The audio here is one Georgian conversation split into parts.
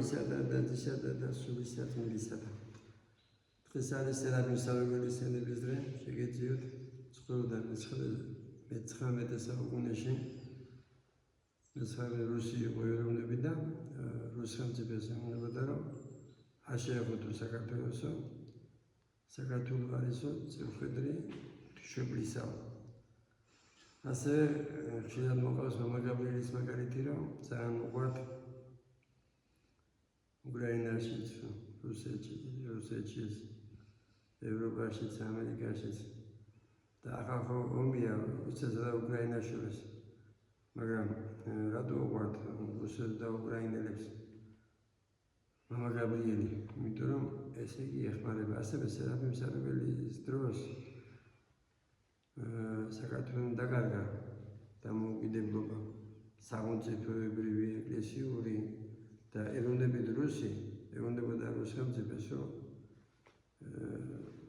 მამისა და დადისა და დასულისა წმინდისა. დღეს არის სერაფიმ საუგელის სენების დღე, შეგეძიოთ ცხოვრდა მე-19 საუკუნეში. მეცხრე რუსი იყო ეროვნები და რუს სახელმწიფოს ეუბნებოდა, რომ არ შეეხოთო საქართველოსო, საქართველო არისო წევხედრი ღვთისმშობლისაო. ასე ხშირად მოყავს მამა გაბრიელის მაგალითი, რომ ძალიან უყვართ უკრაინაშიც, რუსეთშიც, ევროპაშიც, ამერიკაშიც და ახალ ომია რუსეთსა და უკრაინას შორის. მაგრამ რატო უყვართ რუსეთს და უკრაინელებს მამა გაბრიელი? იმიტომ რომ ესე იგი ეხმარება ასევე სერაფიმ საუგელის დროს საქართველოს დაკარგა დამოუკიდებლობა, სახელმწიფოებრივი, ეკლესიური და ეროვნებით რუსი ეუბნებოდა რუს სახელმწიფოს, რომ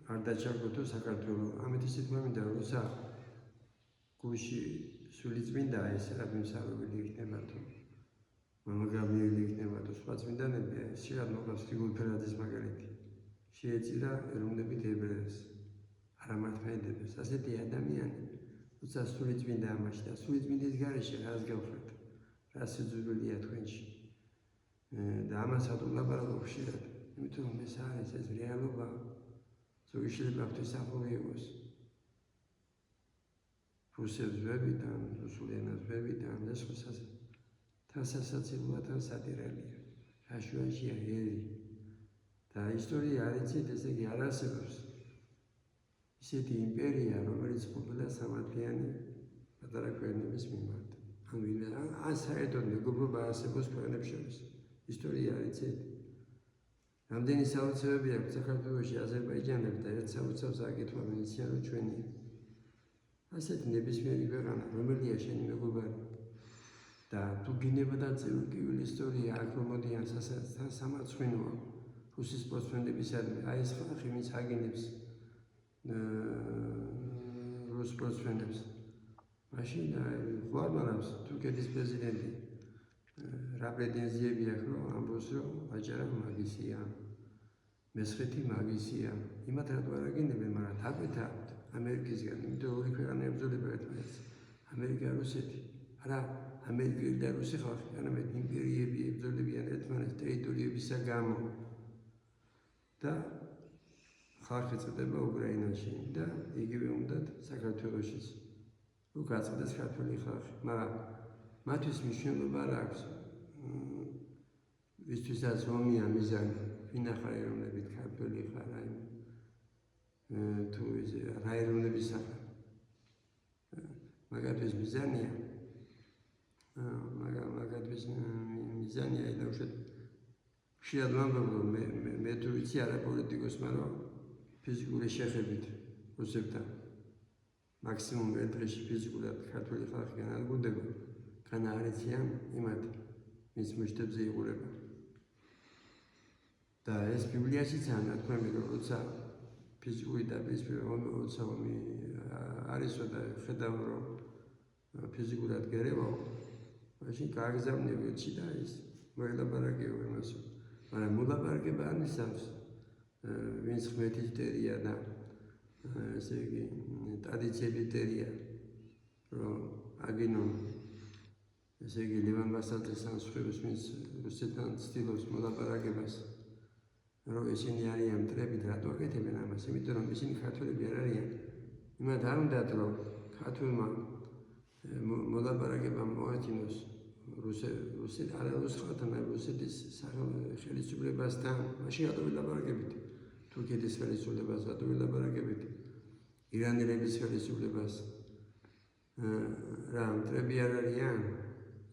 არ დაჩაგროთო საქართველო. ამით ისეთ მომინდა რუსა გუში სულიწმინდა ეს სერაფიმ საუგელი იქნება თუ მამა გაბრიელი იქნება თუ სხვა წმინდანები. შეიძლება მოყავს გრიგოლ ფერაძის მაგალითი, შეეწირა ეროვნებით ებრაელს, არა მართლმადიდებლებს. ასეთი ადამიანი როცა სულიწმინდა ამაში და სულიწმინდის გარეშე რას გავხართ, რა სიძულვილია თქვენში და ამას რატო ვლაპარაკობ ხშირად? იმიტომ რომ ეს არის ეს რეალობა. ზოგი შეიძლება ღვთისმსახური იყოს, რუსებს ვებიდან, რუსულ ენას ვებიდან, ეს თან სასაცილოა, თან სატირალია, რაშუაშია ერი და ისტორია არ იცით, ესე იგი არ არსებობს ისეთი იმპერია, რომელიც ყოფილა სამართლიანი პატარა ქვეყნების მიმართ. ან საერთოდ მეგობრობა არსებობს ქვეყნებს შორის. ისტორია არ იცით? რამდენი საოცრებები აქვს საქართველოში აზერბაიჯანელებს და ერთ საოცრებს აკითხვა მეციან, რომ ჩვენია. ასეთი ნებისმიერი ქვეყანა, რომელია შენი მეგობარი და თუ გინება და წევრი ისტორია აქ მომდიან სამარცხვინოა რუსის სპორტსმენებისადმი. აი ეს ხალხი, ვინც აგინებს რუს სპორტსმენებს, მაშინ ხوارმარავს თურქეთის პრეზიდენტი რა პრეტენზიები აქვს, რომ ამბობს, რომ აჭარა მაგისია, მესხეთი მაგისია. იმათ რატო არ აგინებენ, მაგრამ დაგვეთავთ ამერიკისგან, იმიტომ ორი ქვეყანა ებრძოლება ერთმანეთს, ამერიკა, რუსეთი. არა ამერიკელი და რუსი ხალხი, არამედ იმპერიები ებრძოლებიან ერთმანეთს ტერიტორიებისა გამო და ხალხი წდება უკრაინაში და იგივე უნდათ საქართველოშიც, რომ გაწყდეს ქართული ხალხი. მაგრამ მათთვის მნიშვნელობა არ აქვს, ვისთვისაც ომია მიზანი, ვინა ხარ ეროვნებით, ქართველი ხარ, თუ რა ეროვნების სახარ. მაგათთვის მიზანია, და უშედ ხშირად ვამბობ, რომ მე თუ ვიცი არა პოლიტიკოსმა, რომ ფიზიკური შეხებით რუსებთან მაქსიმუმ ერთ დღეში ფიზიკურად ქართული ხალხი განადგურდება, განა არ იციან იმათ, ვინც მუშტებზე იღურება. და ეს ბიბლიაშიცაა ნათქვამი, რომ როცა ფიზიკური დაპირისპირება როცა ომი არისო და ხედავ, რომ ფიზიკურად გერევაო, მაშინ გააგზავნე ველში და ის მოელაპარაკეო იმასო. მაგრამ მოლაპარაკება არ მისცემს, ვინც ღმერთის მტერია და ესე იგი ტრადიციების მტერია, რომ აგინონ ესე იგი ლევან მასალძეს ან სხვებს, ვინც რუსეთთან ცდილობს მოლაპარაკებას, რომ ისინი არიან მტრებით, რატო აკეთებენ ამას? იმიტომ რომ ისინი ქართველები არ არიან. იმათ არ უნდათ, რომ ქართველმა მოლაპარაკება მოაჩინოს არა რუს ხალხთან, რუსეთის ხელისუფლებასთან. მაშინ რატო ვილაპარაკებით? თურქეთის ხელისუფლებას რატო ვილაპარაკებით? ირანელების ხელისუფლებას რა მტრები არ არიან?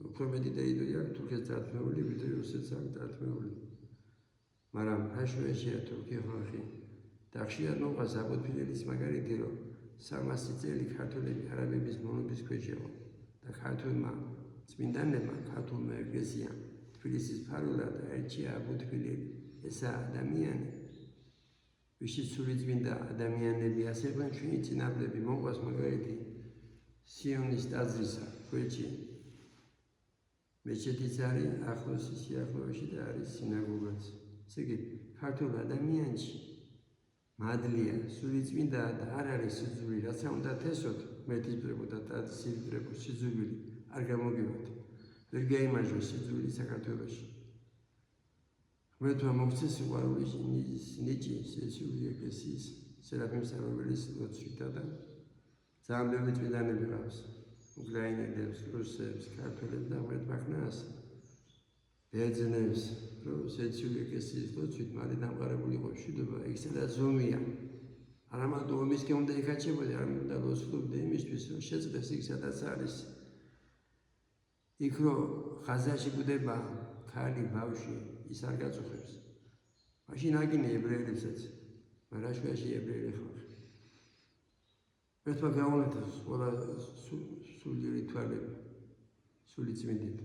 უფრო მეტი ტერიტორია აქვს თურქეთს დათმეული, ვიდრე რუსეთს აქვს დათმეული. მაგრამ რაშუაშია თურქი ხალხი და ხშირად მოყვას აბოთფილელის მაგალითი, რომ 300 წელი ქართველები არაბების მონობის ქვეშ იყო და ქართულმა წმინდანებმა, ქართულმა ეკლესიამ თბილისის ფარულად აირჩია აბოთფილელი. ესაა ადამიანი, ვიშიც სულიწმინდა ადამიანები ასეყვენ ჩვენი წინაპრები. მოყვას მაგალითი სიონის ტაძრისა ქვეჯი მეჩეთიც არის ახლოს სიახლოვეში და არის სინაგოგაც. ესე იგი, ქართულ ადამიანში მადლია, სულიწმინდა და არ არის სიძულვილი, რაც უნდა თესოთ, მეტისპრებო და სიძულვილო სიძულვილი არ გამოგივათ. ვერ გაიმარჯვოს სიძულვილი საქართველოში. ღმერთმა მოგცეს სიყვარულის ნიჭი სესიული ეკლესიის სერაფიმ სამარველის ლოცვითა და ძალიან ბევრი წმინდანები ყავს. უკრაინელებს, რუსებს, ქართველებს და ღმერთმა ხნას ბერძნებს, რომ სესიული ეკლესიის ლოცვით მალე დამყარებული იყო მშვიდობა, იქ სადაც ომია. არა მარტო ომისკენ უნდა იხაჩებოდი, არამედ უნდა ლოცულობდე იმისთვის, რომ შეწყდეს იქ სადაც არის. იქ რომ ხაზაში გვდება ქალი, ბავშვი, ის არ გაწუხებს. მაშინ აგინე ებრაელებსაც, მაგრამ რა შუაში ებრაელი ხალხი. ერთმა გაუნათოს ყველა სულიერი თვალები, სული წმინდით.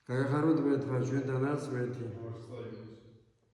გაგახაროთ ღმერთმა ჩვენთანაც ღმერთი.